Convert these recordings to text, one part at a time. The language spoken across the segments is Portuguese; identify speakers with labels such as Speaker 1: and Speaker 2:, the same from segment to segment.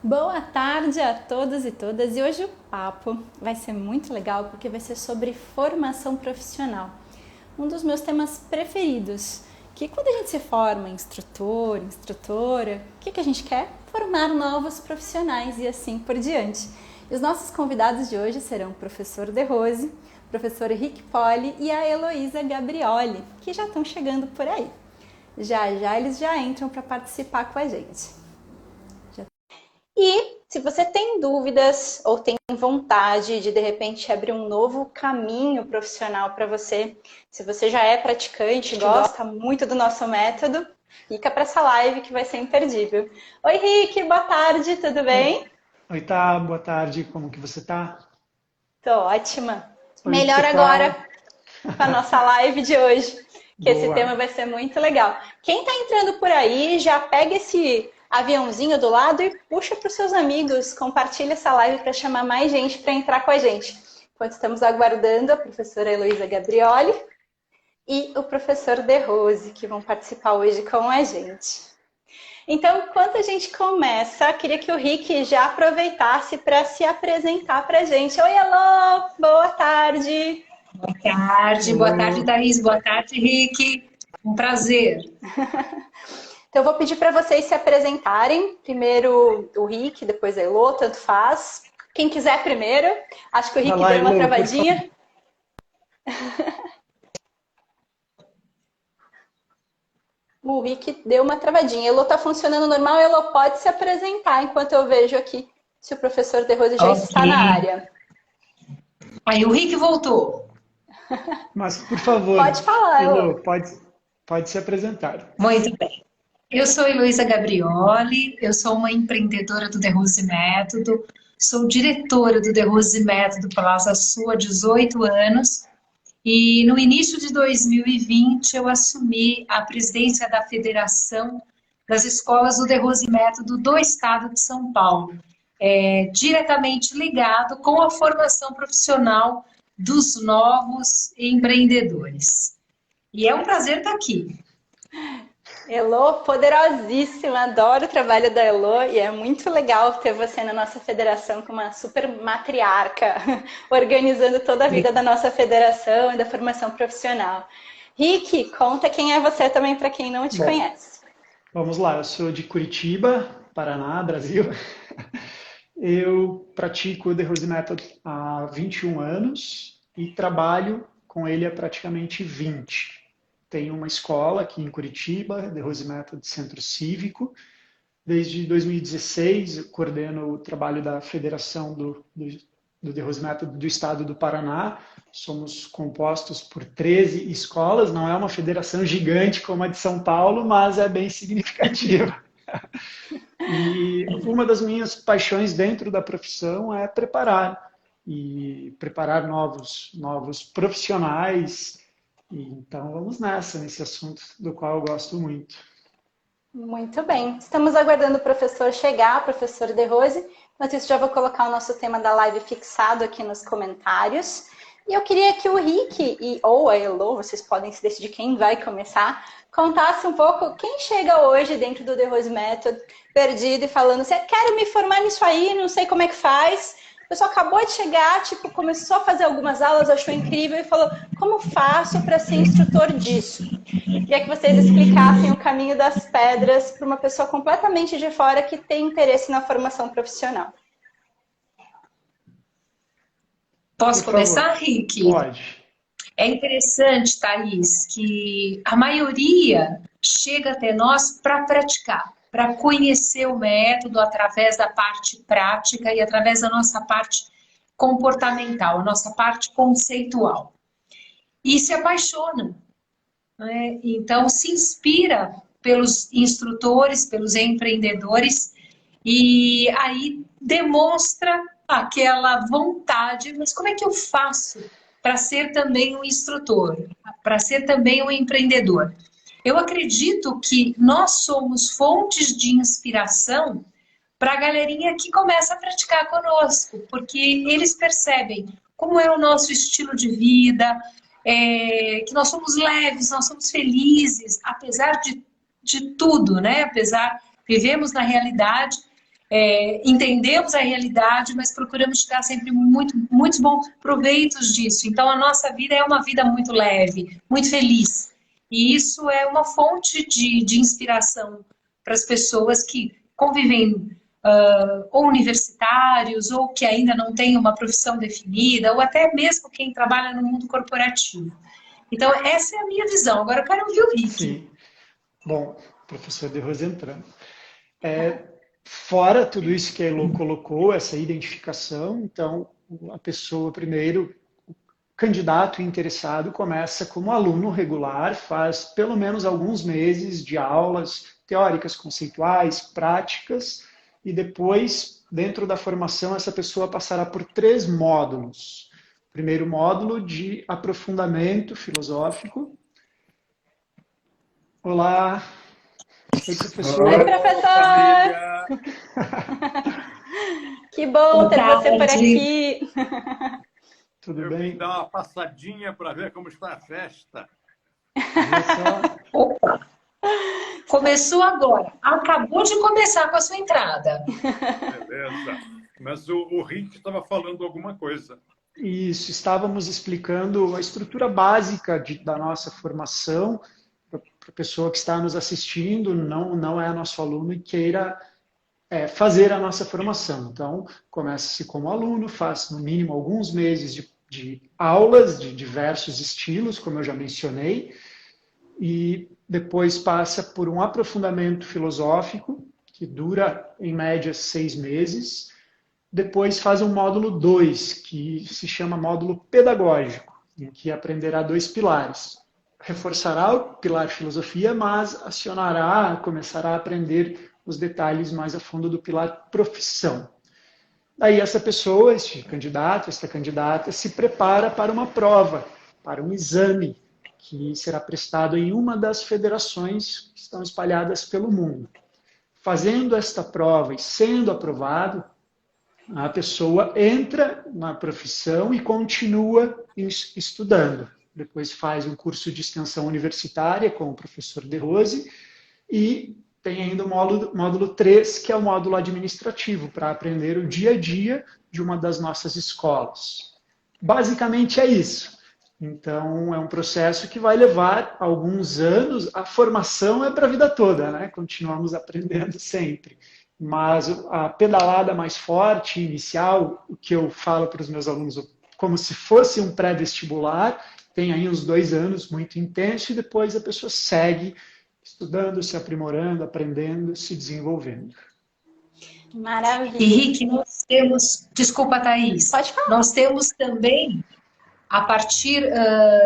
Speaker 1: Boa tarde a todos e todas. E hoje o papo vai ser muito legal porque vai ser sobre formação profissional. Um dos meus temas preferidos, que quando a gente se forma instrutor, instrutora, o que a gente quer? Formar novos profissionais e assim por diante. E os nossos convidados de hoje serão o professor De Rose, o professor Rick Poli e a Heloísa Gabrioli, que já estão chegando por aí. Já já eles já entram para participar com a gente. E se você tem dúvidas ou tem vontade de repente abrir um novo caminho profissional para você, se você já é praticante, gosta muito do nosso método, fica para essa live que vai ser imperdível. Oi, Rick, boa tarde, tudo
Speaker 2: Oi,
Speaker 1: bem?
Speaker 2: oi, tá, boa tarde, como que você tá?
Speaker 1: Tô ótima.
Speaker 2: Oi,
Speaker 1: Melhor agora
Speaker 2: pessoal.
Speaker 1: com a nossa live de hoje, que esse tema
Speaker 2: Boa.
Speaker 1: vai ser muito legal. Quem está entrando por aí, já pega esse aviãozinho do lado e puxa para os seus amigos, compartilha essa live para chamar mais gente para entrar com a gente. Enquanto estamos aguardando a professora Heloísa Gabrioli e o professor De Rose, que vão participar hoje com a gente. Então, enquanto a gente começa, queria que o Rick já aproveitasse para se apresentar para a gente. Oi, Elô, boa tarde.
Speaker 3: Boa tarde,
Speaker 2: Ô,
Speaker 3: Thaís, boa tarde, Rick. Um prazer.
Speaker 1: Então, eu vou pedir para vocês se apresentarem. Primeiro o Rick, depois a Elô, tanto faz. Quem quiser primeiro. Acho que o
Speaker 2: vai
Speaker 1: Rick
Speaker 2: lá,
Speaker 1: deu uma
Speaker 2: Elô, por favor.
Speaker 1: travadinha. O Rick deu uma travadinha. A Elô está funcionando normal. A Elô pode se apresentar enquanto eu vejo aqui se o professor De Rose já
Speaker 3: Ok.
Speaker 1: está na área.
Speaker 3: Aí o Rick voltou.
Speaker 2: Mas, por favor,
Speaker 1: Pode falar, Elô.
Speaker 2: Elô, pode se apresentar.
Speaker 3: Muito bem. Eu sou Heloísa Gabrioli, eu sou uma empreendedora do The Rose Método, sou diretora do The Rose Método Plaza Sul há 18 anos e no início de 2020 eu assumi a presidência da Federação das Escolas do The Rose Método do Estado de São Paulo, diretamente ligado com a formação profissional dos novos empreendedores. E é um prazer estar aqui.
Speaker 1: Elô, poderosíssima, adoro o trabalho da Elô e é muito legal ter você na nossa federação como uma super matriarca, organizando toda a vida da nossa federação e da formação profissional. Rick, conta quem é você também para quem não te
Speaker 2: Bom,
Speaker 1: conhece.
Speaker 2: vamos lá, eu sou de Curitiba, Paraná, Brasil. Eu pratico o The Rose Method há 21 anos e trabalho com ele há praticamente 20. Tenho uma escola aqui em Curitiba, The Rose Method Centro Cívico. Desde 2016, eu coordeno o trabalho da Federação do The Rose Method do Estado do Paraná. Somos compostos por 13 escolas, não é uma federação gigante como a de São Paulo, mas é bem significativa. E uma das minhas paixões dentro da profissão é preparar novos profissionais. E então vamos nesse assunto do qual eu gosto muito.
Speaker 1: Muito bem, estamos aguardando o professor chegar, o professor De Rose. Enquanto isso, já vou colocar o nosso tema da live fixado aqui nos comentários. E eu queria que o Rick ou a Elo, vocês podem se decidir quem vai começar, contasse um pouco quem chega hoje dentro do The Rose Method, perdido e falando, você quero me formar nisso aí, não sei como é que faz. A pessoa acabou de chegar, tipo, começou a fazer algumas aulas, achou incrível e falou, como faço para ser instrutor disso? Queria que vocês explicassem o caminho das pedras para uma pessoa completamente de fora que tem interesse na formação profissional.
Speaker 2: Por
Speaker 3: Posso
Speaker 2: favor,
Speaker 3: começar, Rick?
Speaker 2: pode.
Speaker 3: É interessante, Thaís, que a maioria chega até nós para praticar, para conhecer o método através da parte prática e através da nossa parte comportamental, a nossa parte conceitual. E se apaixona, né? Então se inspira pelos instrutores, pelos empreendedores e aí demonstra aquela vontade, mas como é que eu faço para ser também um instrutor, para ser também um empreendedor? Eu acredito que nós somos fontes de inspiração para a galerinha que começa a praticar conosco, porque eles percebem como é o nosso estilo de vida, que nós somos leves, nós somos felizes, apesar de tudo, né? Apesar, vivemos na realidade, entendemos a realidade, mas procuramos tirar sempre muitos bons proveitos disso. Então, a nossa vida é uma vida muito leve, muito feliz. E isso é uma fonte de inspiração para as pessoas que convivem, ou universitários, ou que ainda não têm uma profissão definida, ou até mesmo quem trabalha no mundo corporativo. Então, essa é a minha visão. Agora eu quero ouvir o Rick.
Speaker 2: Sim. Bom, professor De Rose entrando. Fora tudo isso que a Elo colocou, essa identificação, então a pessoa primeiro, o candidato interessado começa como aluno regular, faz pelo menos alguns meses de aulas teóricas, conceituais, práticas, e depois, dentro da formação, essa pessoa passará por 3 módulos. Primeiro módulo de aprofundamento filosófico. Olá! Oi, professor!
Speaker 1: Oi, professor! Que bom ter você por aqui!
Speaker 2: Tudo bem?
Speaker 4: Vou dar uma passadinha para ver como está a festa.
Speaker 3: Opa! Começou agora. Acabou de começar com a sua entrada.
Speaker 4: Beleza. Mas o Rick estava falando alguma coisa.
Speaker 2: Isso, estávamos explicando a estrutura básica da nossa formação para a pessoa que está nos assistindo, não é nosso aluno e queira fazer a nossa formação. Então, começa-se como aluno, faz no mínimo alguns meses de aulas de diversos estilos, como eu já mencionei, e depois passa por um aprofundamento filosófico, que dura em média 6 meses. Depois faz um módulo 2, que se chama módulo pedagógico, em que aprenderá 2 pilares. Reforçará o pilar filosofia, mas começará a aprender os detalhes mais a fundo do pilar profissão. Daí essa pessoa, este candidato, esta candidata, se prepara para uma prova, para um exame, que será prestado em uma das federações que estão espalhadas pelo mundo. Fazendo esta prova e sendo aprovado, a pessoa entra na profissão e continua estudando. Depois faz um curso de extensão universitária com o professor De Rose e tem ainda o módulo 3, que é o módulo administrativo, para aprender o dia a dia de uma das nossas escolas. Basicamente é isso. Então, é um processo que vai levar alguns anos. A formação é para a vida toda, né? Continuamos aprendendo sempre. Mas a pedalada mais forte, inicial, o que eu falo para os meus alunos, como se fosse um pré-vestibular, tem aí uns 2 anos muito intenso e depois a pessoa segue estudando, se aprimorando, aprendendo, se desenvolvendo.
Speaker 1: Maravilha.
Speaker 3: Henrique, nós temos... Desculpa, Thaís.
Speaker 1: Pode falar.
Speaker 3: Nós temos também, a partir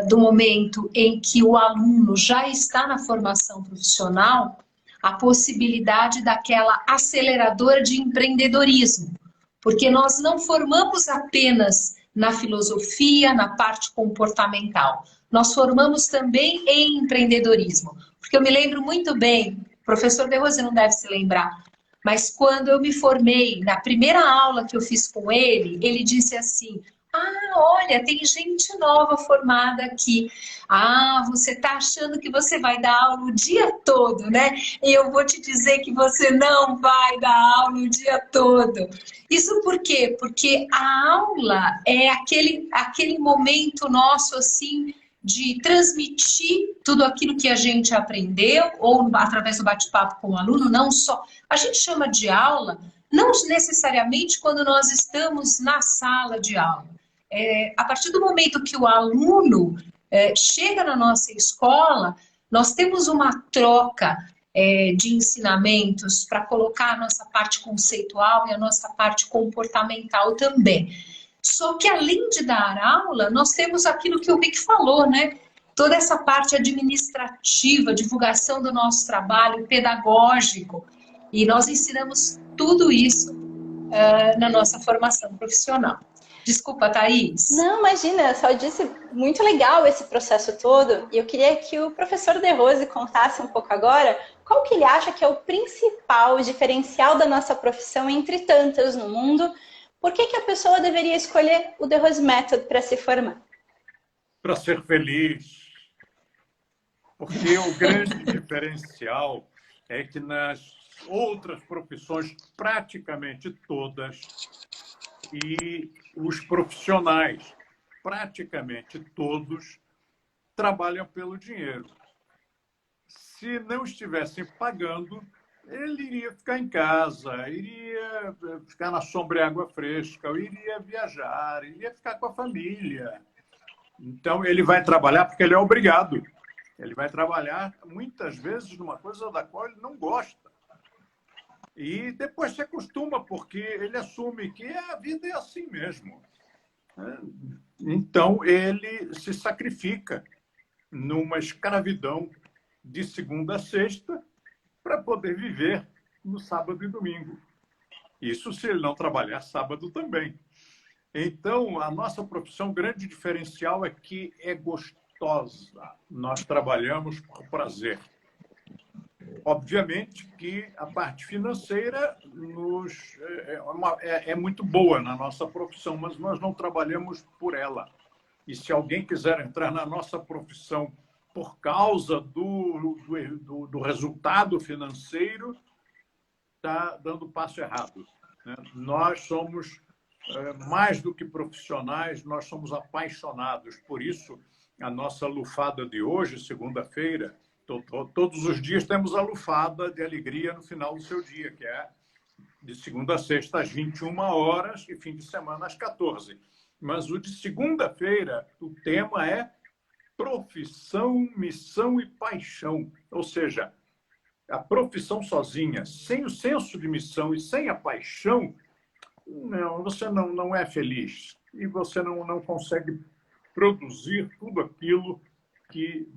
Speaker 3: do momento em que o aluno já está na formação profissional, a possibilidade daquela aceleradora de empreendedorismo. Porque nós não formamos apenas na filosofia, na parte comportamental. Nós formamos também em empreendedorismo. Porque eu me lembro muito bem, o professor De Rose não deve se lembrar, mas quando eu me formei, na primeira aula que eu fiz com ele, ele disse assim: olha, tem gente nova formada aqui. Você está achando que você vai dar aula o dia todo, né? E eu vou te dizer que você não vai dar aula o dia todo. Isso por quê? Porque a aula é aquele momento nosso, assim, de transmitir tudo aquilo que a gente aprendeu, ou através do bate-papo com o aluno, não só. A gente chama de aula, não necessariamente quando nós estamos na sala de aula. A partir do momento que o aluno chega na nossa escola, nós temos uma troca de ensinamentos para colocar a nossa parte conceitual e a nossa parte comportamental também. Só que além de dar aula, nós temos aquilo que o Rick falou, né? Toda essa parte administrativa, divulgação do nosso trabalho pedagógico. E nós ensinamos tudo isso na nossa formação profissional. Desculpa, Thaís.
Speaker 1: Não, imagina, só disse muito legal esse processo todo. E eu queria que o professor De Rose contasse um pouco agora qual que ele acha que é o principal diferencial da nossa profissão entre tantas no mundo. Por que a pessoa deveria escolher o De Rose Method para se formar?
Speaker 4: Para ser feliz. Porque o grande diferencial é que nas outras profissões, praticamente todas, e os profissionais, praticamente todos, trabalham pelo dinheiro. Se não estivessem pagando, ele iria ficar em casa, iria ficar na sombra e água fresca, iria viajar, iria ficar com a família. Então, ele vai trabalhar porque ele é obrigado. Ele vai trabalhar, muitas vezes, numa coisa da qual ele não gosta. E depois se acostuma, porque ele assume que a vida é assim mesmo. Então, ele se sacrifica numa escravidão de segunda a sexta para poder viver no sábado e domingo. Isso se ele não trabalhar sábado também. Então, a nossa profissão, o grande diferencial é que é gostosa. Nós trabalhamos por prazer. Obviamente que a parte financeira é muito boa na nossa profissão, mas nós não trabalhamos por ela. E se alguém quiser entrar na nossa profissão por causa do resultado financeiro, está dando passo errado. Né? Nós somos mais do que profissionais, nós somos apaixonados. Por isso, a nossa lufada de hoje, segunda-feira, todos os dias temos a lufada de alegria no final do seu dia, que é de segunda a sexta às 21 horas e fim de semana às 14. Mas o de segunda-feira, o tema é profissão, missão e paixão. Ou seja, a profissão sozinha, sem o senso de missão e sem a paixão, não, você não é feliz. E você não consegue produzir tudo aquilo que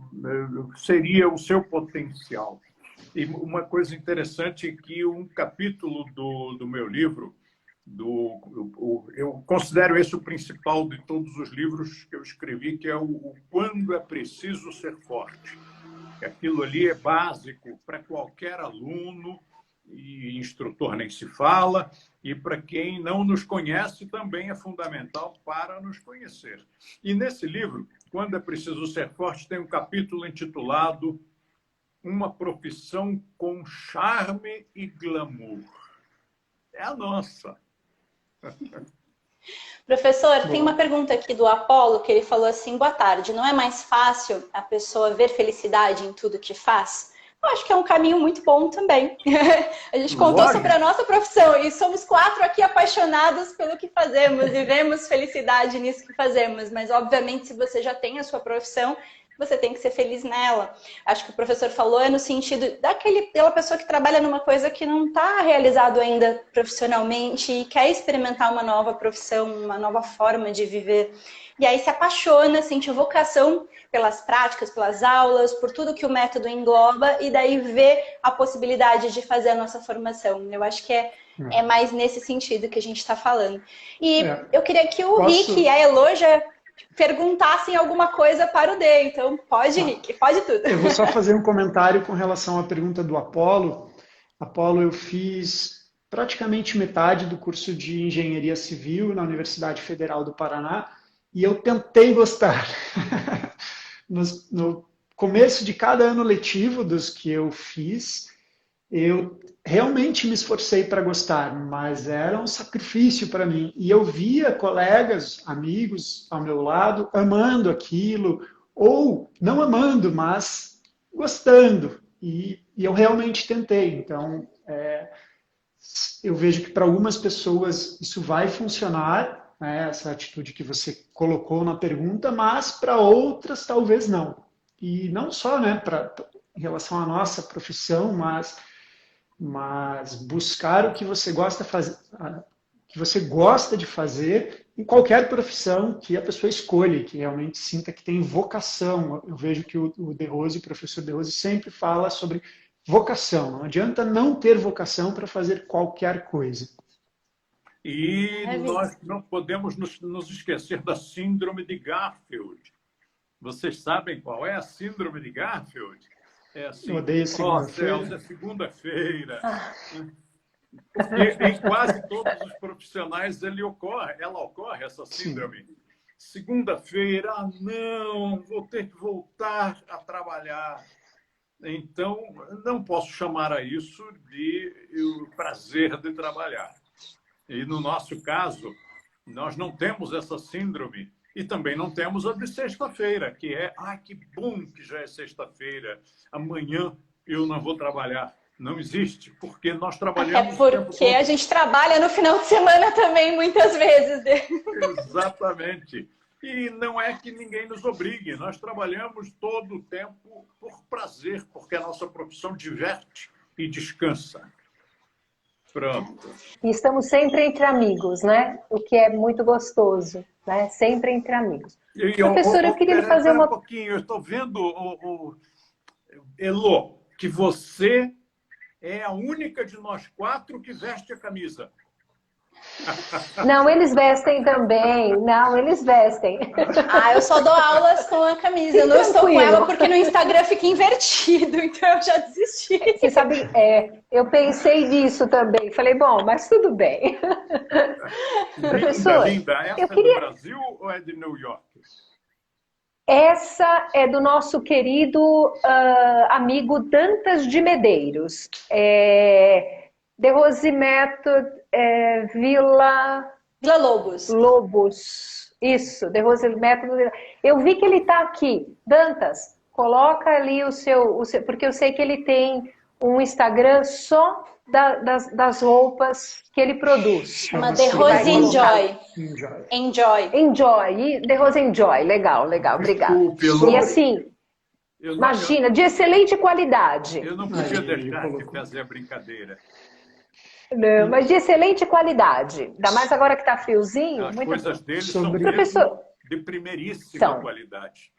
Speaker 4: seria o seu potencial. E uma coisa interessante é que um capítulo do meu livro, eu considero esse o principal de todos os livros que eu escrevi, que é o Quando é Preciso Ser Forte. Aquilo ali é básico para qualquer aluno, e instrutor nem se fala, e para quem não nos conhece também é fundamental para nos conhecer. E nesse livro, Quando é Preciso Ser Forte, tem um capítulo intitulado Uma Profissão com Charme e Glamour. É a nossa.
Speaker 1: Professor, tem uma pergunta aqui do Apolo, que ele falou assim: boa tarde, não é mais fácil a pessoa ver felicidade em tudo que faz? Eu acho que é um caminho muito bom também. A gente contou sobre a nossa profissão e somos 4 aqui apaixonados pelo que fazemos e vemos felicidade nisso que fazemos. Mas, obviamente, se você já tem a sua profissão, você tem que ser feliz nela. Acho que o professor falou é no sentido daquela pessoa que trabalha numa coisa que não está realizado ainda profissionalmente e quer experimentar uma nova profissão, uma nova forma de viver. E aí se apaixona, sente vocação pelas práticas, pelas aulas, por tudo que o método engloba e daí vê a possibilidade de fazer a nossa formação. Eu acho que é mais nesse sentido que a gente está falando. E eu queria que o Rick e a Elo já perguntassem alguma coisa para o D. Então, pode, Rick, pode tudo.
Speaker 2: Eu vou só fazer um comentário com relação à pergunta do Apolo. Apolo, eu fiz praticamente metade do curso de Engenharia Civil na Universidade Federal do Paraná e eu tentei gostar. No começo de cada ano letivo dos que eu fiz, eu realmente me esforcei para gostar, mas era um sacrifício para mim. E eu via colegas, amigos ao meu lado, amando aquilo, ou não amando, mas gostando. E eu realmente tentei. Então, eu vejo que para algumas pessoas isso vai funcionar, né, essa atitude que você colocou na pergunta, mas para outras talvez não. E não só, né, em relação à nossa profissão, mas buscar o que você gosta de fazer em qualquer profissão que a pessoa escolha, que realmente sinta que tem vocação. Eu vejo que o professor De Rose sempre fala sobre vocação. Não adianta não ter vocação para fazer qualquer coisa.
Speaker 4: E nós não podemos nos esquecer da síndrome de Garfield. Vocês sabem qual é a síndrome de Garfield? É assim,
Speaker 2: eu odeio segunda-feira.
Speaker 4: É segunda-feira. Porque em quase todos os profissionais ela ocorre, essa síndrome. Sim. Segunda-feira, não, vou ter que voltar a trabalhar. Então, não posso chamar a isso de o prazer de trabalhar. E, no nosso caso, nós não temos essa síndrome e também não temos a de sexta-feira, que é, que bom que já é sexta-feira, amanhã eu não vou trabalhar. Não existe, porque nós trabalhamos...
Speaker 1: É porque a gente trabalha no final de semana também, muitas vezes.
Speaker 4: Exatamente. E não é que ninguém nos obrigue, nós trabalhamos todo o tempo por prazer, porque a nossa profissão diverte e descansa. Pronto.
Speaker 5: E estamos sempre entre amigos, né? O que é muito gostoso, né? Sempre entre amigos. Professora, eu queria lhe fazer uma...
Speaker 4: um pouquinho, eu estou vendo, Elô, que você é a única de nós 4 que veste a camisa.
Speaker 5: Não, eles vestem também. Não, eles vestem.
Speaker 1: Eu só dou aulas com a camisa. Eu não estou com ela porque no Instagram fica invertido, então eu já desisti.
Speaker 5: Você sabe, eu pensei nisso também. Falei, bom, mas tudo bem. Professor,
Speaker 4: linda. Essa
Speaker 5: eu queria...
Speaker 4: é do Brasil ou é de New York?
Speaker 5: Essa é do nosso querido amigo Dantas de Medeiros. The Rose Method, Vila
Speaker 1: Lobos.
Speaker 5: Lobos. Isso, The Rose Method. Eu vi que ele está aqui. Dantas, coloca ali o seu... Porque eu sei que ele tem um Instagram só das roupas que ele produz.
Speaker 1: Chama The Rose Enjoy.
Speaker 5: Enjoy. The Rose Enjoy. Legal, obrigada. E assim, imagina, de excelente qualidade.
Speaker 4: Eu não podia deixar de fazer a brincadeira.
Speaker 5: Não, mas de excelente qualidade. Ainda mais agora que está friozinho.
Speaker 4: As coisas deles
Speaker 5: Professor...
Speaker 4: são de primeiríssima qualidade.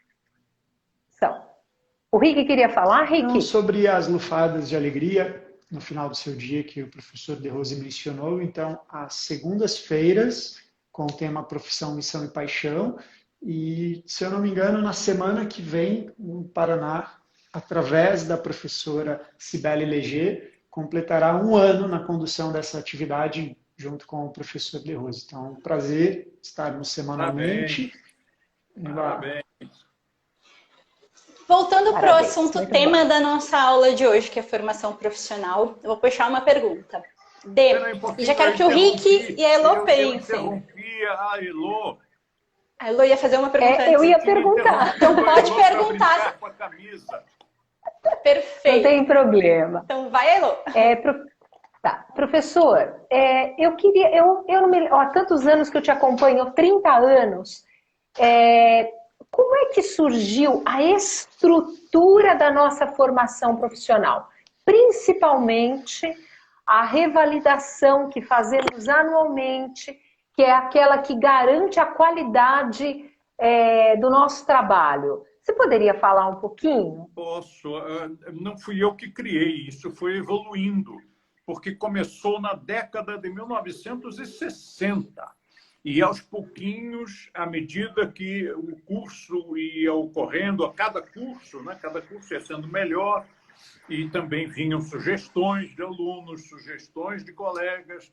Speaker 5: O Rick queria falar, Rick?
Speaker 2: Não, sobre as lufadas de alegria no final do seu dia, que o professor De Rose mencionou. Então, às segundas-feiras, com o tema Profissão, Missão e Paixão. E, se eu não me engano, na semana que vem, no Paraná, através da professora Cibele Leger, completará 1 ano na condução dessa atividade junto com o professor De Rose. Então, é um prazer estarmos semanalmente.
Speaker 4: Parabéns.
Speaker 1: Voltando para o assunto tema da nossa aula de hoje, que é formação profissional, eu vou puxar uma pergunta. E já quero que o Rick e a Elô pensem.
Speaker 4: Eu interrompi a Elô.
Speaker 1: A Elô ia fazer uma pergunta antes.
Speaker 5: Eu ia perguntar.
Speaker 1: Então pode perguntar.
Speaker 4: Com a camisa.
Speaker 1: Perfeito.
Speaker 5: Não tem problema.
Speaker 1: Então vai, Elô.
Speaker 5: Tá. Professor, eu queria... não me, há tantos anos que eu te acompanho, 30 anos... Como é que surgiu a estrutura da nossa formação profissional? Principalmente a revalidação que fazemos anualmente, que é aquela que garante a qualidade do nosso trabalho. Você poderia falar um pouquinho?
Speaker 4: Posso. Não fui eu que criei, isso foi evoluindo, porque começou na década de 1960. E, aos pouquinhos, à medida que o curso ia ocorrendo, a cada curso ia sendo melhor, e também vinham sugestões de alunos, sugestões de colegas.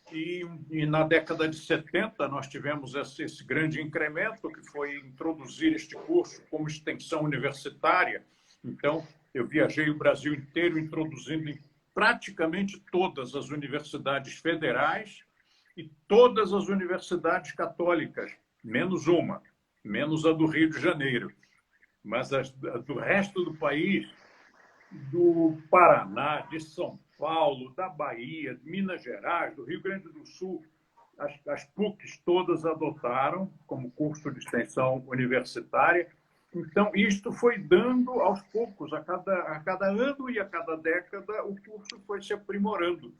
Speaker 4: E na década de 70, nós tivemos esse grande incremento, que foi introduzir este curso como extensão universitária. Então, eu viajei o Brasil inteiro introduzindo em praticamente todas as universidades federais, e todas as universidades católicas, menos uma, menos a do Rio de Janeiro. Mas do resto do país, do Paraná, de São Paulo, da Bahia, de Minas Gerais, do Rio Grande do Sul, as PUCs todas adotaram como curso de extensão universitária. Então, isto foi dando aos poucos, a cada ano e a cada década, o curso foi se aprimorando.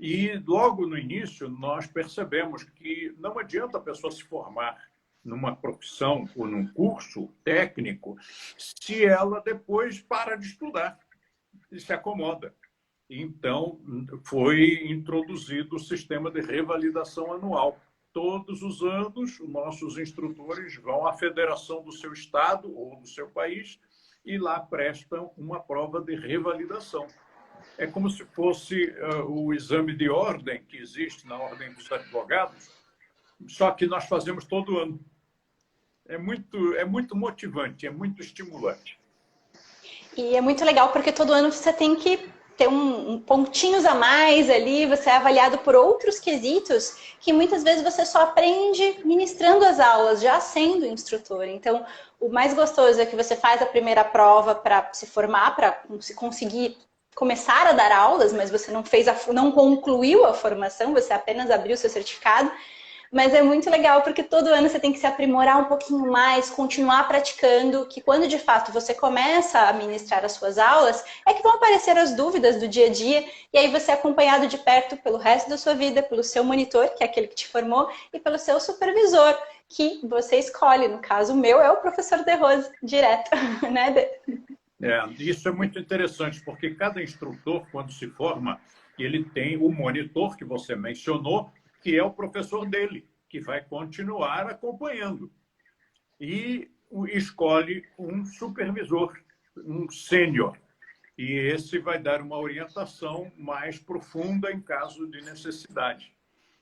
Speaker 4: E logo no início nós percebemos que não adianta a pessoa se formar numa profissão ou num curso técnico se ela depois para de estudar e se acomoda. Então, foi introduzido o sistema de revalidação anual. Todos os anos, os nossos instrutores vão à federação do seu estado ou do seu país e lá prestam uma prova de revalidação. É como se fosse o exame de ordem que existe na Ordem dos Advogados, só que nós fazemos todo ano. É muito motivante, é muito estimulante.
Speaker 1: E é muito legal porque todo ano você tem que ter pontinhos a mais ali, você é avaliado por outros quesitos que muitas vezes você só aprende ministrando as aulas, já sendo instrutor. Então, o mais gostoso é que você faz a primeira prova para se formar, para se conseguir começar a dar aulas, mas você não concluiu a formação, você apenas abriu seu certificado. Mas é muito legal porque todo ano você tem que se aprimorar um pouquinho mais, continuar praticando, que quando de fato você começa a ministrar as suas aulas, é que vão aparecer as dúvidas do dia a dia, e aí você é acompanhado de perto pelo resto da sua vida, pelo seu monitor, que é aquele que te formou, e pelo seu supervisor, que você escolhe. No caso, o meu é o professor De Rose, direto, né?
Speaker 4: Isso é muito interessante, porque cada instrutor, quando se forma, ele tem o monitor que você mencionou, que é o professor dele, que vai continuar acompanhando. E escolhe um supervisor, um sênior. E esse vai dar uma orientação mais profunda em caso de necessidade.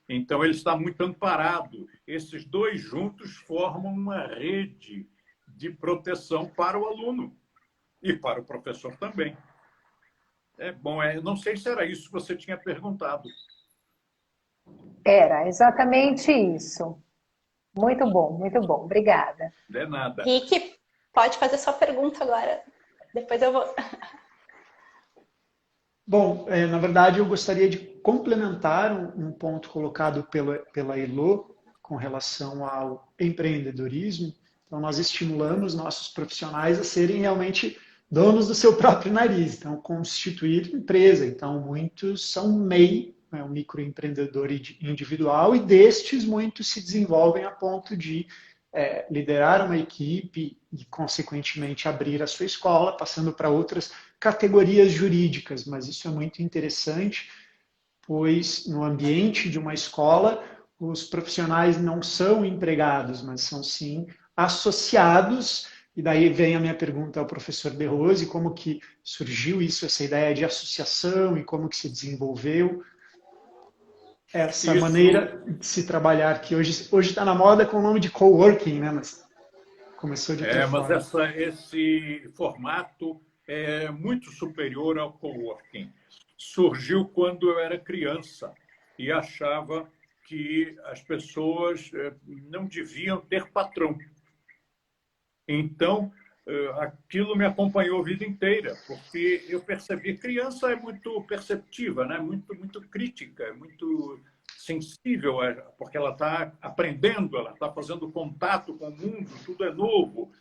Speaker 4: Então, ele está muito amparado. Esses dois juntos formam uma rede de proteção para o aluno e para o professor também. É bom, não sei se era isso que você tinha perguntado.
Speaker 5: Era exatamente isso. Muito bom, obrigada.
Speaker 4: De nada.
Speaker 1: Rick, pode fazer sua pergunta agora. Depois eu vou.
Speaker 2: Bom, na verdade eu gostaria de complementar um ponto colocado pela Elo com relação ao empreendedorismo. Então, nós estimulamos nossos profissionais a serem realmente donos do seu próprio nariz, então constituir empresa. Então, muitos são MEI, um microempreendedor individual, e destes muitos se desenvolvem a ponto de liderar uma equipe e, consequentemente, abrir a sua escola, passando para outras categorias jurídicas. Mas isso é muito interessante, pois no ambiente de uma escola, os profissionais não são empregados, mas são, sim, associados. E daí vem a minha pergunta ao professor De Rose, como que surgiu isso, essa ideia de associação, e como que se desenvolveu essa maneira de se trabalhar, que hoje está na moda com o nome de coworking, né? Mas começou de outra forma.
Speaker 4: Mas esse formato é muito superior ao coworking. Surgiu quando eu era criança e achava que as pessoas não deviam ter patrão. Então, aquilo me acompanhou a vida inteira, porque eu percebi, criança é muito perceptiva, né? muito crítica, muito sensível, porque ela está aprendendo, ela está fazendo contato com o mundo, tudo é novo.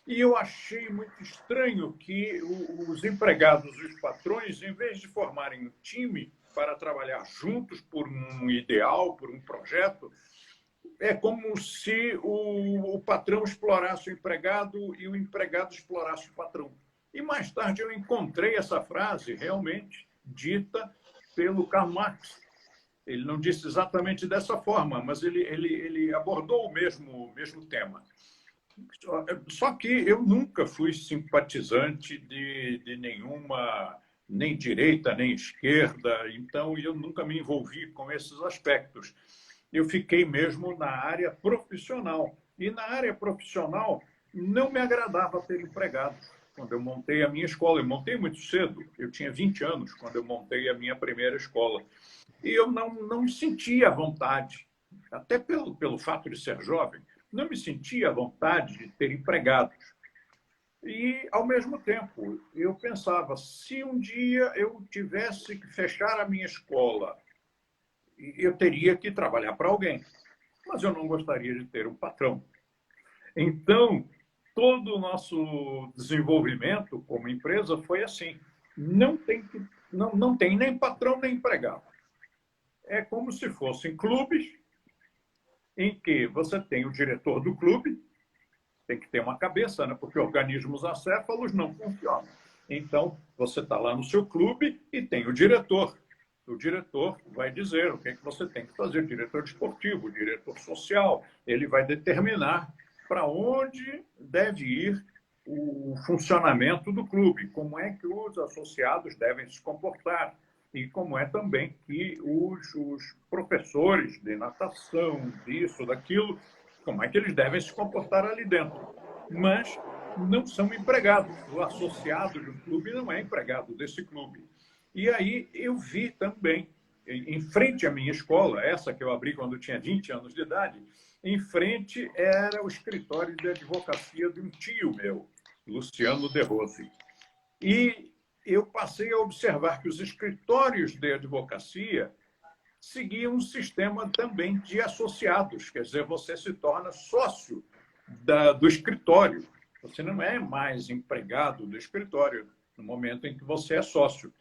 Speaker 4: E eu achei muito estranho que os empregados e os patrões, em vez de formarem um time para trabalhar juntos por um ideal, por um projeto, é como se o patrão explorasse o empregado e o empregado explorasse o patrão. E mais tarde eu encontrei essa frase realmente dita pelo Karl Marx. Ele não disse exatamente dessa forma, mas ele abordou o mesmo tema. Só que eu nunca fui simpatizante de nenhuma, nem direita, nem esquerda, então eu nunca me envolvi com esses aspectos. Eu fiquei mesmo na área profissional. E na área profissional não me agradava ter empregado. Quando eu montei a minha escola, eu montei muito cedo, eu tinha 20 anos quando eu montei a minha primeira escola. E eu não me sentia à vontade, até pelo fato de ser jovem, não me sentia à vontade de ter empregados. E, ao mesmo tempo, eu pensava, se um dia eu tivesse que fechar a minha escola, eu teria que trabalhar para alguém, mas eu não gostaria de ter um patrão. Então, todo o nosso desenvolvimento como empresa foi assim. Não tem nem patrão nem empregado. É como se fossem clubes em que você tem o diretor do clube, tem que ter uma cabeça, né? Porque organismos acéfalos não funcionam. Então, você está lá no seu clube e tem o diretor. O diretor vai dizer o que você tem que fazer, o diretor esportivo, o diretor social, ele vai determinar para onde deve ir o funcionamento do clube, como é que os associados devem se comportar e como é também que os professores de natação, disso, daquilo, como é que eles devem se comportar ali dentro. Mas não são empregados. O associado do clube não é empregado desse clube. E aí eu vi também, em frente à minha escola, essa que eu abri quando eu tinha 20 anos de idade, em frente era o escritório de advocacia de um tio meu, Luciano De Rose. E eu passei a observar que os escritórios de advocacia seguiam um sistema também de associados, quer dizer, você se torna sócio do escritório. Você não é mais empregado do escritório no momento em que você é sócio.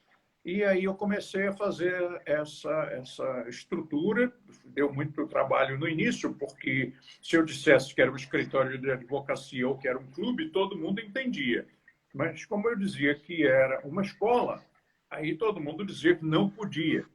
Speaker 4: E aí eu comecei a fazer essa estrutura. Deu muito trabalho no início, porque se eu dissesse que era um escritório de advocacia ou que era um clube, todo mundo entendia. Mas como eu dizia que era uma escola, aí todo mundo dizia que não podia.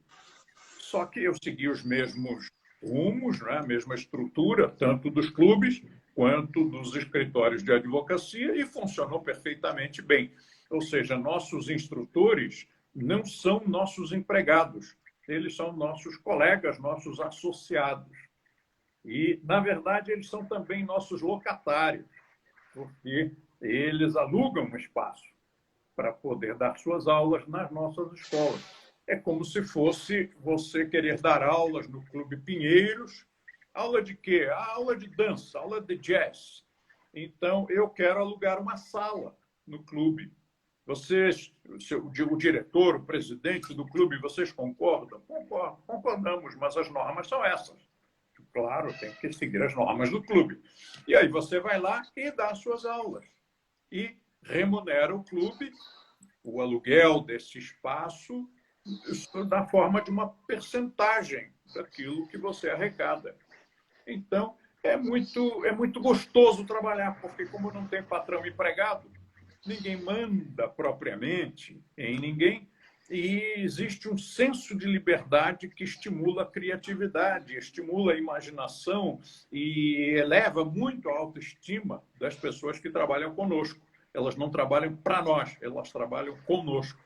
Speaker 4: Só que eu segui os mesmos rumos, né? A mesma estrutura, tanto dos clubes quanto dos escritórios de advocacia, e funcionou perfeitamente bem. Ou seja, nossos instrutores não são nossos empregados, eles são nossos colegas, nossos associados. E, na verdade, eles são também nossos locatários, porque eles alugam um espaço para poder dar suas aulas nas nossas escolas. É como se fosse você querer dar aulas no Clube Pinheiros. Aula de quê? Aula de dança, aula de jazz. Então, eu quero alugar uma sala no clube. Vocês, o diretor, o presidente do clube, vocês concordam? Concordamos, mas as normas são essas. Claro, tem que seguir as normas do clube. E aí você vai lá e dá suas aulas. E remunera o clube, o aluguel desse espaço, da forma de uma percentagem daquilo que você arrecada. Então, é muito gostoso trabalhar, porque como não tem patrão empregado, ninguém manda propriamente em ninguém, e existe um senso de liberdade que estimula a criatividade, estimula a imaginação e eleva muito a autoestima das pessoas que trabalham conosco. Elas não trabalham para nós, elas trabalham conosco.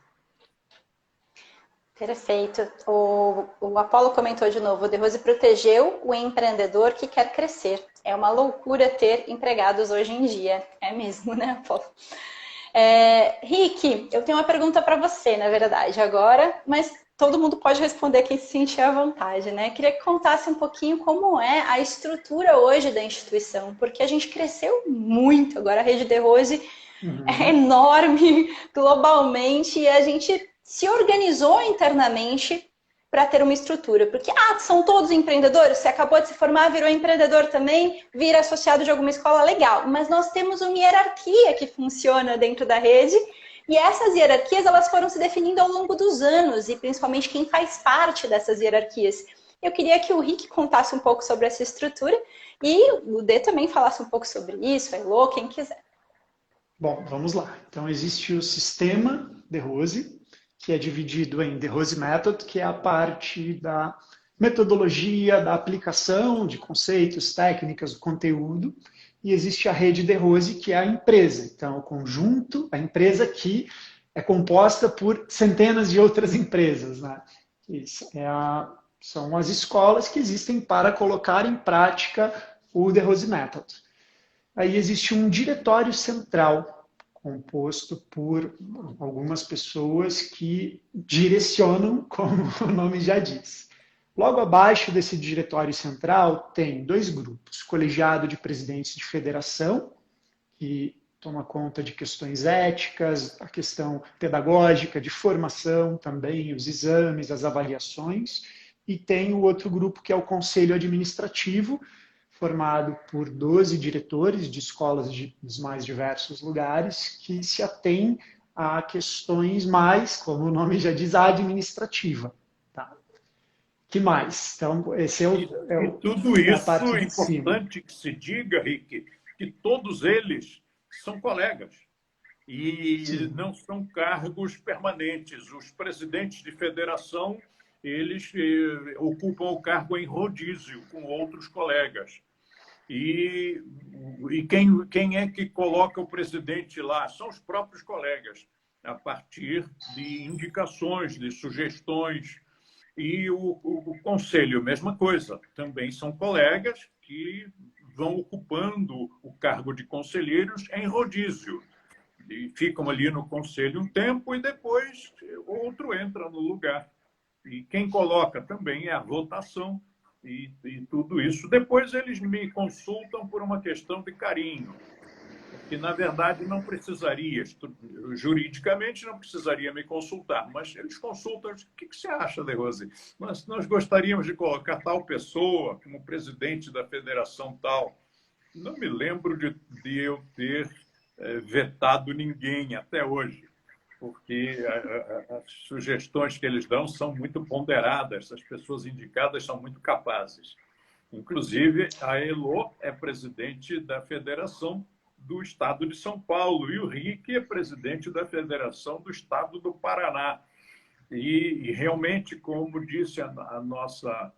Speaker 1: Perfeito. O Apolo comentou de novo, o De Rose protegeu o empreendedor que quer crescer. É uma loucura ter empregados hoje em dia. É mesmo, né, Apolo? Rick, eu tenho uma pergunta para você, na verdade, agora, mas todo mundo pode responder quem se sentir à vontade, né? Queria que contasse um pouquinho como é a estrutura hoje da instituição, porque a gente cresceu muito. Agora a rede De Rose é enorme globalmente e a gente se organizou internamente para ter uma estrutura. Porque, são todos empreendedores, você acabou de se formar, virou empreendedor também, vira associado de alguma escola, legal. Mas nós temos uma hierarquia que funciona dentro da rede, e essas hierarquias elas foram se definindo ao longo dos anos, e principalmente quem faz parte dessas hierarquias. Eu queria que o Rick contasse um pouco sobre essa estrutura, e o Dê também falasse um pouco sobre isso, a Elô, quem quiser.
Speaker 2: Bom, vamos lá. Então, existe o sistema De Rose, que é dividido em The Rose Method, que é a parte da metodologia, da aplicação de conceitos, técnicas, do conteúdo, e existe a rede De Rose, que é a empresa. Então, o conjunto, a empresa que é composta por centenas de outras empresas, né? Isso são as escolas que existem para colocar em prática o The Rose Method. Aí existe um diretório central, composto por algumas pessoas que direcionam, como o nome já diz. Logo abaixo desse diretório central tem 2 grupos, colegiado de presidentes de federação, que toma conta de questões éticas, a questão pedagógica, de formação também, os exames, as avaliações, e tem o outro grupo que é o conselho administrativo, formado por 12 diretores de escolas dos mais diversos lugares, que se atém a questões mais, como o nome já diz, administrativa. Tá? Que mais? Então, esse
Speaker 4: e tudo isso
Speaker 2: é
Speaker 4: importante que se diga, Rick, que todos eles são colegas e Sim. não são cargos permanentes. Os presidentes de federação, eles ocupam o cargo em rodízio com outros colegas. E quem é que coloca o presidente lá? São os próprios colegas, a partir de indicações, de sugestões. E o conselho, mesma coisa, também são colegas que vão ocupando o cargo de conselheiros em rodízio. E ficam ali no conselho um tempo e depois outro entra no lugar. E quem coloca também é a votação e tudo isso. Depois eles me consultam por uma questão de carinho, que na verdade não precisaria, juridicamente não precisaria me consultar, mas eles consultam. O que você acha, De Rose? Nós gostaríamos de colocar tal pessoa como presidente da federação tal. Não me lembro de eu ter vetado ninguém até hoje, porque as sugestões que eles dão são muito ponderadas, as pessoas indicadas são muito capazes. Inclusive, a Elo é presidente da Federação do Estado de São Paulo e o Rick é presidente da Federação do Estado do Paraná. E realmente, como disse a nossa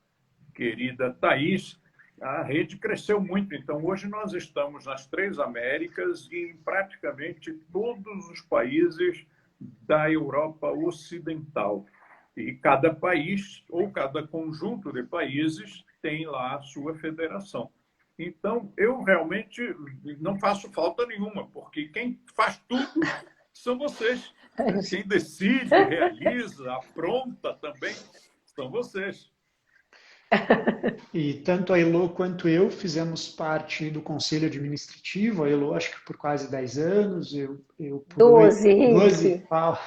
Speaker 4: querida Thaís, a rede cresceu muito. Então, hoje nós estamos nas 3 Américas e em praticamente todos os países da Europa Ocidental. E cada país, ou cada conjunto de países, tem lá a sua federação. Então, eu realmente não faço falta nenhuma, porque quem faz tudo são vocês. Quem decide, realiza, apronta também, são vocês.
Speaker 2: E tanto a Elo quanto eu fizemos parte do conselho administrativo, a Elo acho que por quase 10 anos, eu por
Speaker 5: 12,
Speaker 2: 12, fala.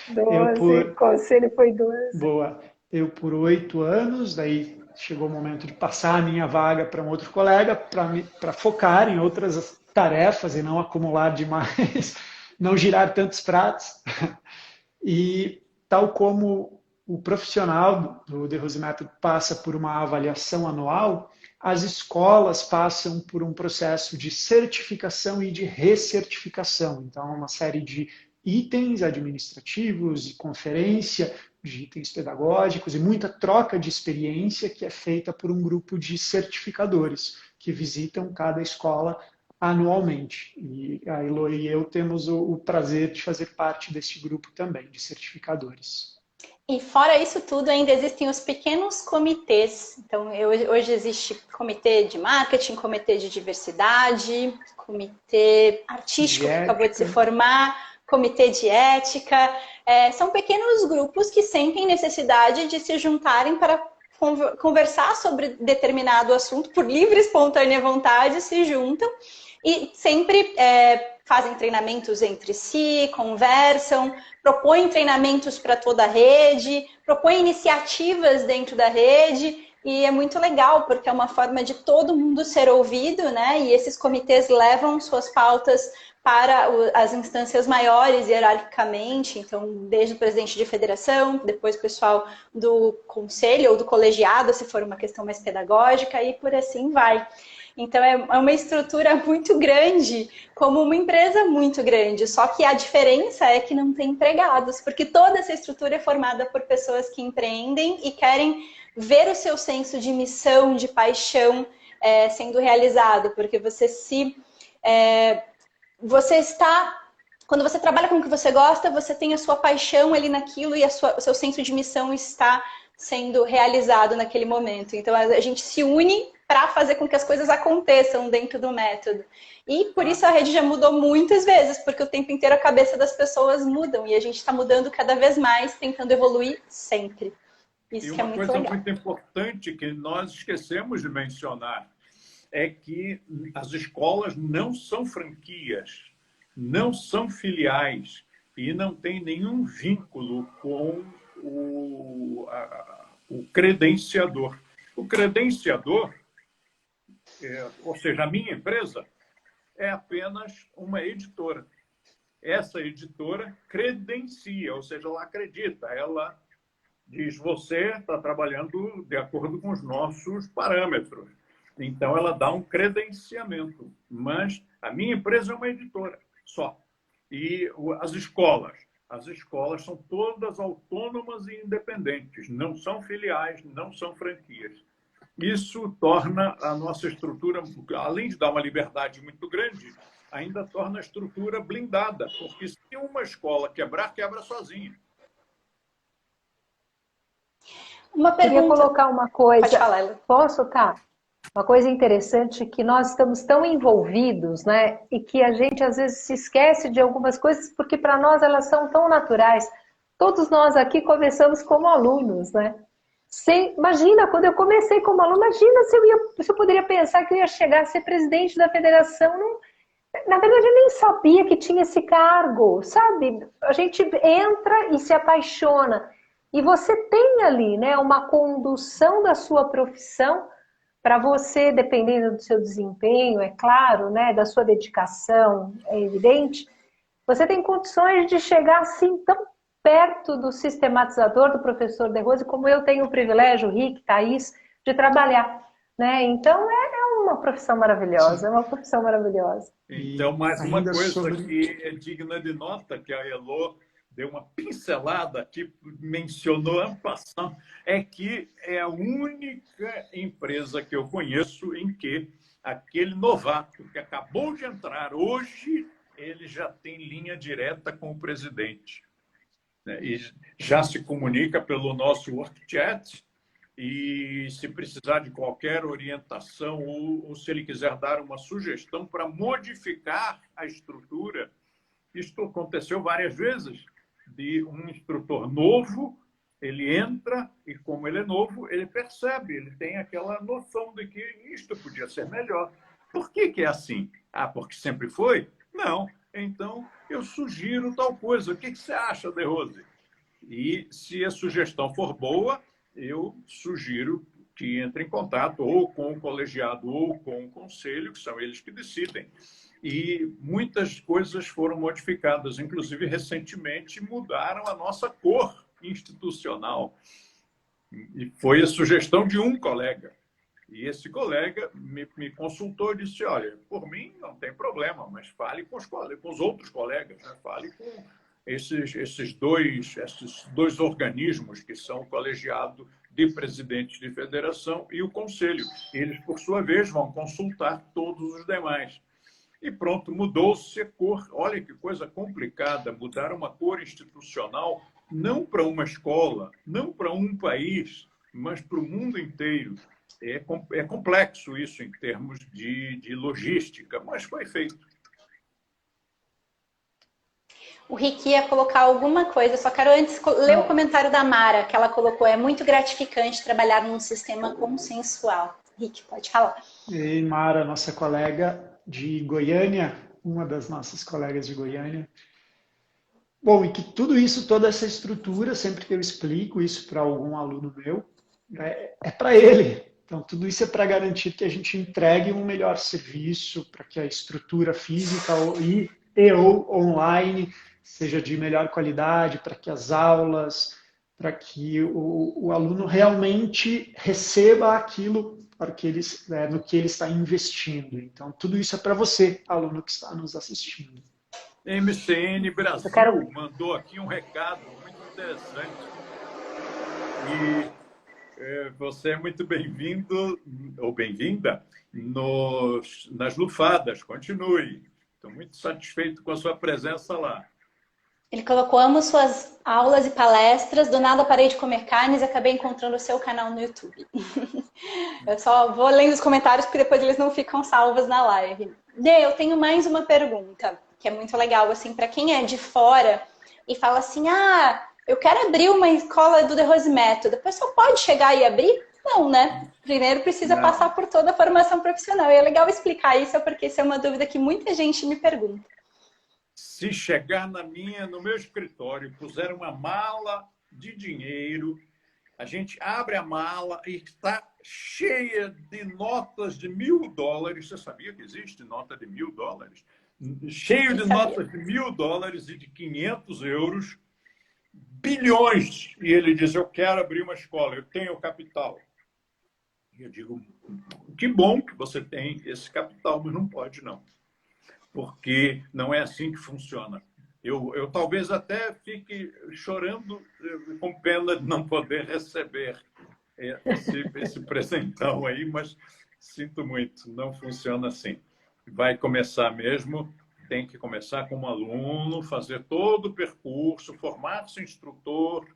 Speaker 5: 12, conselho foi 12.
Speaker 2: Boa. Eu por 8 anos, daí chegou o momento de passar a minha vaga para um outro colega, para focar em outras tarefas e não acumular demais, não girar tantos pratos. E tal como o profissional do The Rose Method passa por uma avaliação anual, as escolas passam por um processo de certificação e de recertificação. Então, uma série de itens administrativos e conferência, de itens pedagógicos e muita troca de experiência que é feita por um grupo de certificadores que visitam cada escola anualmente. E a Elo e eu temos o prazer de fazer parte desse grupo também, de certificadores.
Speaker 1: E fora isso tudo, ainda existem os pequenos comitês. Então, hoje existe comitê de marketing, comitê de diversidade, comitê artístico que acabou de se formar, comitê de ética. São pequenos grupos que sentem necessidade de se juntarem para conversar sobre determinado assunto, por livre e espontânea vontade, se juntam e sempre fazem treinamentos entre si, conversam, propõem treinamentos para toda a rede, propõem iniciativas dentro da rede, e é muito legal, porque é uma forma de todo mundo ser ouvido, né? E esses comitês levam suas pautas para as instâncias maiores, hierarquicamente, então, desde o presidente de federação, depois o pessoal do conselho ou do colegiado, se for uma questão mais pedagógica, e por assim vai. Então, é uma estrutura muito grande, como uma empresa muito grande, só que a diferença é que não tem empregados, porque toda essa estrutura é formada por pessoas que empreendem e querem ver o seu senso de missão, de paixão sendo realizado, porque quando você trabalha com o que você gosta, você tem a sua paixão ali naquilo e o seu senso de missão está sendo realizado naquele momento. Então, a gente se une para fazer com que as coisas aconteçam dentro do método. E por isso a rede já mudou muitas vezes, porque o tempo inteiro a cabeça das pessoas mudam e a gente está mudando cada vez mais, tentando evoluir sempre. Isso que é muito legal.
Speaker 4: Uma coisa muito importante que nós esquecemos de mencionar é que as escolas não são franquias, não são filiais e não tem nenhum vínculo com o credenciador. O credenciador, ou seja, a minha empresa, é apenas uma editora. Essa editora credencia, ou seja, ela acredita, ela diz, você está trabalhando de acordo com os nossos parâmetros. Então, ela dá um credenciamento. Mas a minha empresa é uma editora só. E as escolas são todas autônomas e independentes, não são filiais, não são franquias. Isso torna a nossa estrutura, além de dar uma liberdade muito grande, ainda torna a estrutura blindada, porque se uma escola quebrar, quebra sozinha.
Speaker 1: Uma pergunta.
Speaker 5: Queria colocar uma coisa.
Speaker 1: Pode falar, Ela.
Speaker 5: Posso, tá? Uma coisa interessante é que nós estamos tão envolvidos, né? E que a gente às vezes se esquece de algumas coisas porque para nós elas são tão naturais. Todos nós aqui começamos como alunos, né? Imagina, quando eu comecei como aluno, imagina se eu poderia pensar que eu ia chegar a ser presidente da federação. Não, na verdade, eu nem sabia que tinha esse cargo, sabe? A gente entra e se apaixona. E você tem ali, né, uma condução da sua profissão para você, dependendo do seu desempenho, é claro, né, da sua dedicação, é evidente, você tem condições de chegar assim tão perto do sistematizador, do professor De Rose, como eu tenho o privilégio, Rick, Thaís, de trabalhar, né? Então é uma profissão maravilhosa, é uma profissão maravilhosa.
Speaker 4: Então, mais uma
Speaker 2: ainda
Speaker 4: coisa
Speaker 2: sobre...
Speaker 4: que é digna de nota, que a Elô deu uma pincelada aqui, mencionou en passant, é que é a única empresa que eu conheço em que aquele novato que acabou de entrar hoje, ele já tem linha direta com o presidente, né? E já se comunica pelo nosso work chat, e se precisar de qualquer orientação ou se ele quiser dar uma sugestão para modificar a estrutura, isto aconteceu várias vezes, de um instrutor novo, ele entra e, como ele é novo, ele percebe, ele tem aquela noção de que isto podia ser melhor. Por que que é assim? Ah, porque sempre foi? Não. Então, eu sugiro tal coisa. O que você acha, De Rose? E, se a sugestão for boa, eu sugiro que entre em contato ou com o colegiado ou com o conselho, que são eles que decidem. E muitas coisas foram modificadas, inclusive recentemente mudaram a nossa cor institucional. E foi a sugestão de um colega. E esse colega me consultou e disse, olha, por mim não tem problema, mas fale com os outros colegas, né? Fale com esses dois organismos, que são o colegiado de presidentes de federação e o conselho. Eles, por sua vez, vão consultar todos os demais. E pronto, mudou-se a cor. Olha que coisa complicada, mudar uma cor institucional, não para uma escola, não para um país, mas para o mundo inteiro. É complexo isso em termos de logística, mas foi feito.
Speaker 1: O Rick ia colocar alguma coisa, só quero antes ler o comentário da Mara, que ela colocou, é muito gratificante trabalhar num sistema consensual. Rick, pode falar.
Speaker 2: E Mara, nossa colega de Goiânia, uma das nossas colegas de Goiânia. Bom, e que tudo isso, toda essa estrutura, sempre que eu explico isso para algum aluno meu, é para ele. Então, tudo isso é para garantir que a gente entregue um melhor serviço, para que a estrutura física ou online seja de melhor qualidade, para que as aulas, para que o aluno realmente receba aquilo no que ele está investindo. Então, tudo isso é para você, aluno que está nos assistindo.
Speaker 4: MCN Brasil mandou aqui um recado muito interessante. E você é muito bem-vindo ou bem-vinda nas lufadas. Continue. Estou muito satisfeito com a sua presença lá.
Speaker 1: Ele colocou, amo suas aulas e palestras, do nada parei de comer carnes e acabei encontrando o seu canal no YouTube. Eu só vou lendo os comentários porque depois eles não ficam salvos na live. Eu tenho mais uma pergunta, que é muito legal, assim, para quem é de fora e fala assim, eu quero abrir uma escola do The Rose Method, a pessoa pode chegar e abrir? Não, né? Primeiro precisa passar por toda a formação profissional. E é legal explicar isso, porque isso é uma dúvida que muita gente me pergunta.
Speaker 4: Se chegar no meu escritório, puser uma mala de dinheiro, a gente abre a mala e está cheia de notas de $1.000. Você sabia que existe nota de $1.000? Cheio de notas de $1.000 e de 500 euros, bilhões. E ele diz, eu quero abrir uma escola, eu tenho capital. E eu digo, que bom que você tem esse capital, mas não pode não. Porque não é assim que funciona. Eu talvez até fique chorando com pena de não poder receber esse presentão aí, mas sinto muito, não funciona assim. Vai começar mesmo, tem que começar como aluno, fazer todo o percurso, formar-se instrutor,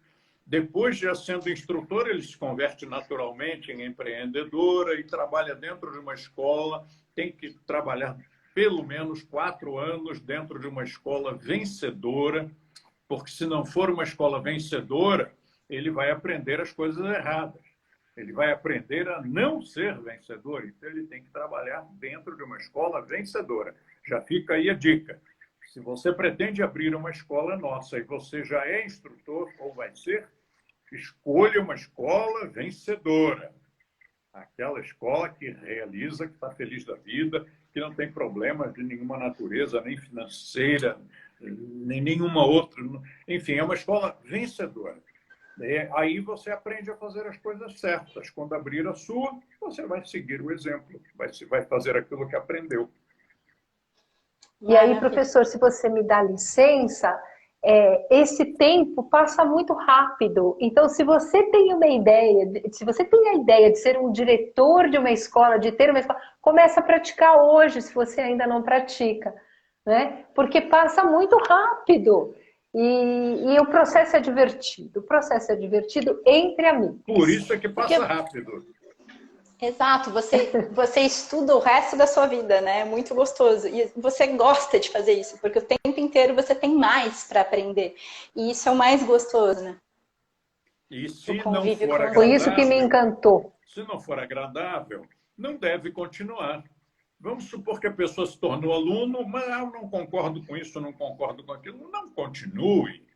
Speaker 4: Depois, já sendo instrutor, ele se converte naturalmente em empreendedora e trabalha dentro de uma escola. Tem que trabalhar pelo menos 4 anos dentro de uma escola vencedora, porque se não for uma escola vencedora, ele vai aprender as coisas erradas. Ele vai aprender a não ser vencedor. Então, ele tem que trabalhar dentro de uma escola vencedora. Já fica aí a dica. Se você pretende abrir uma escola nossa e você já é instrutor ou vai ser, escolha uma escola vencedora. Aquela escola que realiza, que está feliz da vida, que não tem problemas de nenhuma natureza, nem financeira, nem nenhuma outra. Enfim, é uma escola vencedora. Aí você aprende a fazer as coisas certas. Quando abrir a sua, você vai seguir o exemplo, vai fazer aquilo que aprendeu.
Speaker 5: E aí, professor, se você me dá licença, esse tempo passa muito rápido. Então, se você tem uma ideia, se você tem a ideia de ser um diretor de uma escola, de ter uma escola, começa a praticar hoje, se você ainda não pratica, né? Porque passa muito rápido. E o processo é divertido. O processo é divertido entre amigos.
Speaker 4: Por isso é que passa rápido.
Speaker 1: Exato, você estuda o resto da sua vida, né? É muito gostoso. E você gosta de fazer isso, porque o tempo inteiro você tem mais para aprender. E isso é o mais gostoso, né?
Speaker 4: E se não for agradável,
Speaker 5: foi isso que me encantou.
Speaker 4: Se não for agradável, não deve continuar. Vamos supor que a pessoa se tornou aluno, mas eu não concordo com isso, não concordo com aquilo. Não continue.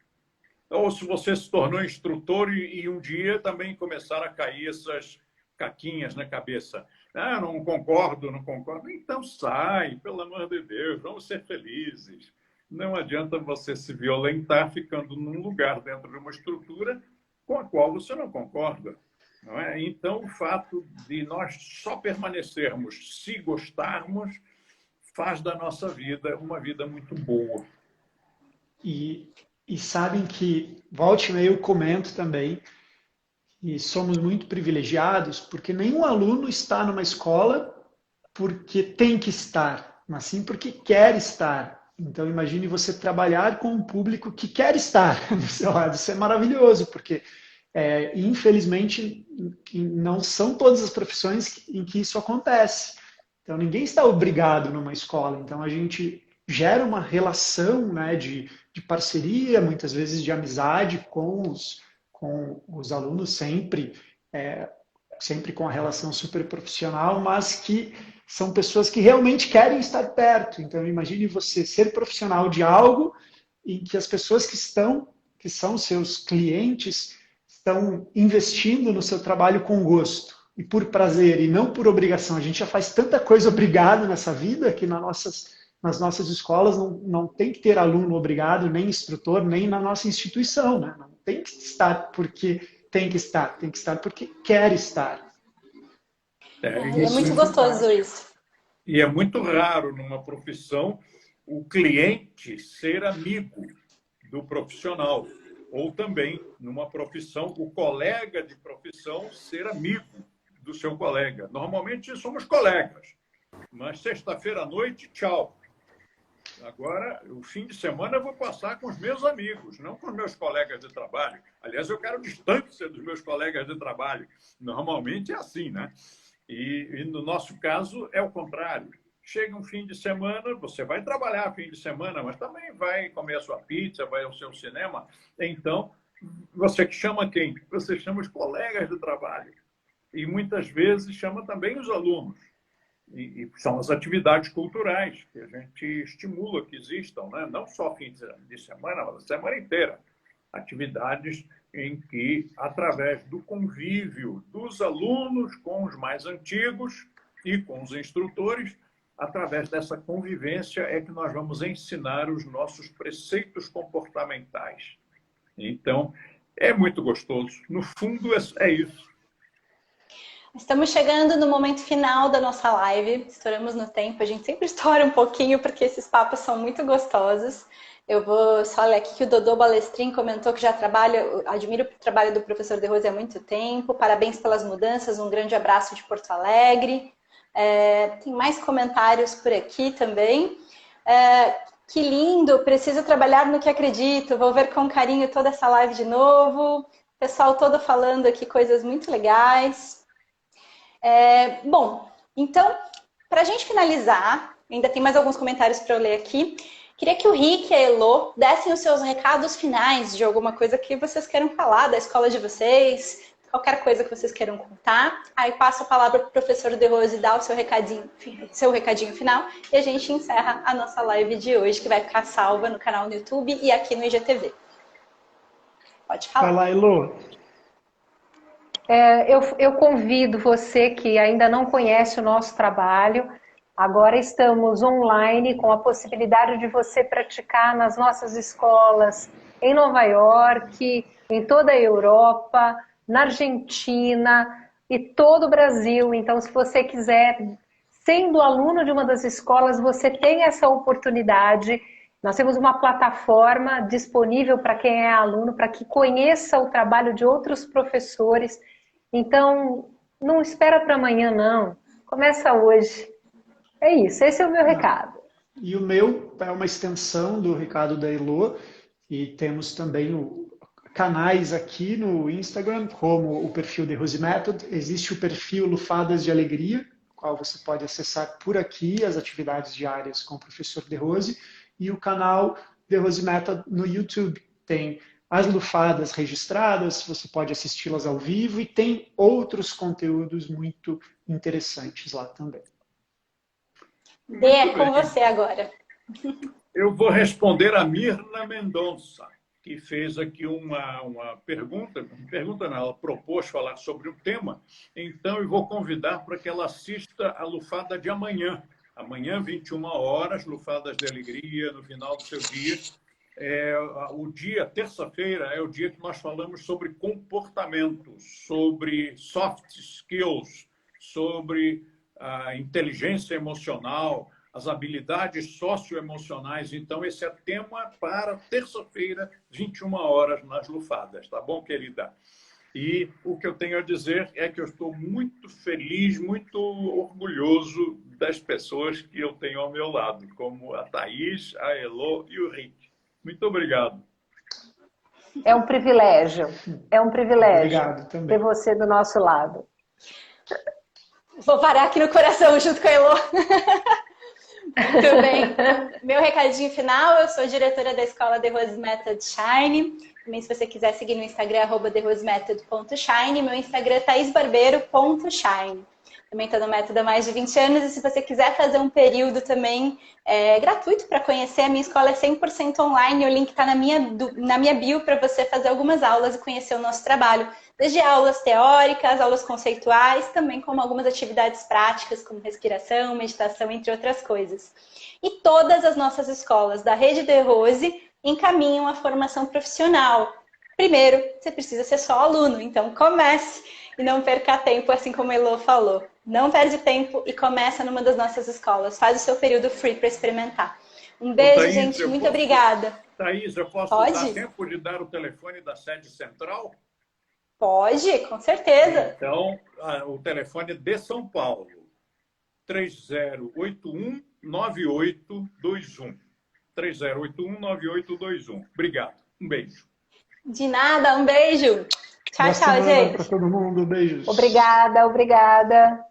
Speaker 4: Ou se você se tornou instrutor e um dia também começaram a cair essas caquinhas na cabeça. Ah, não concordo, não concordo. Então sai, pelo amor de Deus, vamos ser felizes. Não adianta você se violentar ficando num lugar dentro de uma estrutura com a qual você não concorda. Não é? Então, o fato de nós só permanecermos se gostarmos faz da nossa vida uma vida muito boa.
Speaker 2: E sabem que, volte e meia, eu comento também, e somos muito privilegiados, porque nenhum aluno está numa escola porque tem que estar, mas sim porque quer estar. Então, imagine você trabalhar com um público que quer estar do seu lado. Isso é maravilhoso, porque, infelizmente, não são todas as profissões em que isso acontece. Então, ninguém está obrigado numa escola. Então, a gente gera uma relação, né, de parceria, muitas vezes de amizade com os alunos, sempre com a relação super profissional, mas que são pessoas que realmente querem estar perto. Então, imagine você ser profissional de algo em que as pessoas que são seus clientes, estão investindo no seu trabalho com gosto e por prazer e não por obrigação. A gente já faz tanta coisa obrigado nessa vida que nas nossas escolas não tem que ter aluno obrigado, nem instrutor, nem na nossa instituição, né? Não tem que estar porque tem que estar porque quer estar.
Speaker 1: É muito gostoso isso.
Speaker 4: E é muito raro numa profissão o cliente ser amigo do profissional. Ou também, numa profissão, o colega de profissão ser amigo do seu colega. Normalmente somos colegas, mas sexta-feira à noite, tchau. Agora, o fim de semana eu vou passar com os meus amigos, não com os meus colegas de trabalho. Aliás, eu quero distância dos meus colegas de trabalho. Normalmente é assim, né? E no nosso caso é o contrário. Chega um fim de semana, você vai trabalhar fim de semana, mas também vai comer a sua pizza, vai ao seu cinema. Então, você chama quem? Você chama os colegas de trabalho. E muitas vezes chama também os alunos. E são as atividades culturais que a gente estimula que existam, né? Não só fim de semana, mas a semana inteira. Atividades em que, através do convívio dos alunos com os mais antigos e com os instrutores, através dessa convivência é que nós vamos ensinar os nossos preceitos comportamentais. Então, é muito gostoso. No fundo, é isso.
Speaker 1: Estamos chegando no momento final da nossa live. Estouramos no tempo. A gente sempre estoura um pouquinho, porque esses papos são muito gostosos. Eu vou só ler aqui que o Dodô Balestrin comentou que já admira o trabalho do professor De Rose há muito tempo. Parabéns pelas mudanças. Um grande abraço de Porto Alegre. Tem mais comentários por aqui também. Que lindo, preciso trabalhar no que acredito. Vou ver com carinho toda essa live de novo. pessoal todo falando aqui coisas muito legais. Bom, então, para a gente finalizar, ainda tem mais alguns comentários para eu ler aqui. Queria que o Rick e a Elo dessem os seus recados finais de alguma coisa que vocês queiram falar da escola de vocês, qualquer coisa que vocês queiram contar. Aí passo a palavra para o professor De Rose dar o seu recadinho final e a gente encerra a nossa live de hoje, que vai ficar salva no canal no YouTube e aqui no IGTV. Pode falar.
Speaker 2: Vai lá, Elo.
Speaker 5: Eu convido você que ainda não conhece o nosso trabalho. Agora estamos online com a possibilidade de você praticar nas nossas escolas em Nova York, em toda a Europa, na Argentina e todo o Brasil. Então, se você quiser, sendo aluno de uma das escolas, você tem essa oportunidade. Nós temos uma plataforma disponível para quem é aluno, para que conheça o trabalho de outros professores. Então, não espera para amanhã, não. Começa hoje. É isso, esse é o meu recado.
Speaker 2: E o meu é uma extensão do recado da Elo, e temos também canais aqui no Instagram, como o perfil The Rose Method. Existe o perfil Lufadas de Alegria, qual você pode acessar por aqui as atividades diárias com o professor De Rose, e o canal The Rose Method no YouTube. Tem as lufadas registradas, você pode assisti-las ao vivo, e tem outros conteúdos muito interessantes lá também.
Speaker 1: Dê, é com você agora.
Speaker 4: Eu vou responder a Mirna Mendonça, que fez aqui uma pergunta. Não, ela propôs falar sobre o tema. Então, eu vou convidar para que ela assista a Lufada de amanhã. Amanhã, 21 horas, Lufadas de Alegria, no final do seu dia. O dia, terça-feira, é o dia que nós falamos sobre comportamentos, sobre soft skills, sobre a inteligência emocional, as habilidades socioemocionais. Então, esse é tema para terça-feira, 21 horas, nas Lufadas. Tá bom, querida? E o que eu tenho a dizer é que eu estou muito feliz, muito orgulhoso das pessoas que eu tenho ao meu lado, como a Thaís, a Elo e o Rick. Muito obrigado.
Speaker 5: É um privilégio.
Speaker 2: Obrigado, também.
Speaker 5: Ter você do nosso lado.
Speaker 1: Vou parar aqui no coração junto com a Elo. Muito bem. Meu recadinho final, eu sou diretora da escola The Rose Method Shine. Também, se você quiser seguir no Instagram, @therosemethod.shine. Meu Instagram é thaisbarbeiro.shine. Também estou no método há mais de 20 anos. E se você quiser fazer um período também gratuito para conhecer, a minha escola é 100% online. O link está na minha bio para você fazer algumas aulas e conhecer o nosso trabalho. Desde aulas teóricas, aulas conceituais, também como algumas atividades práticas, como respiração, meditação, entre outras coisas. E todas as nossas escolas da Rede The Rose encaminham a formação profissional. Primeiro, você precisa ser só aluno, então comece e não perca tempo, assim como a Elo falou. Não perde tempo e começa numa das nossas escolas. Faz o seu período free para experimentar. Um beijo, Thaís, gente. Muito obrigada.
Speaker 4: Thaís, eu posso dar tempo de dar o telefone da sede central?
Speaker 1: Pode, com certeza.
Speaker 4: Então, o telefone de São Paulo, 3081-9821. 3081-9821. Obrigado. Um beijo.
Speaker 1: De nada, um beijo. Tchau, tchau, gente.
Speaker 2: Para todo mundo, beijos.
Speaker 5: Obrigada.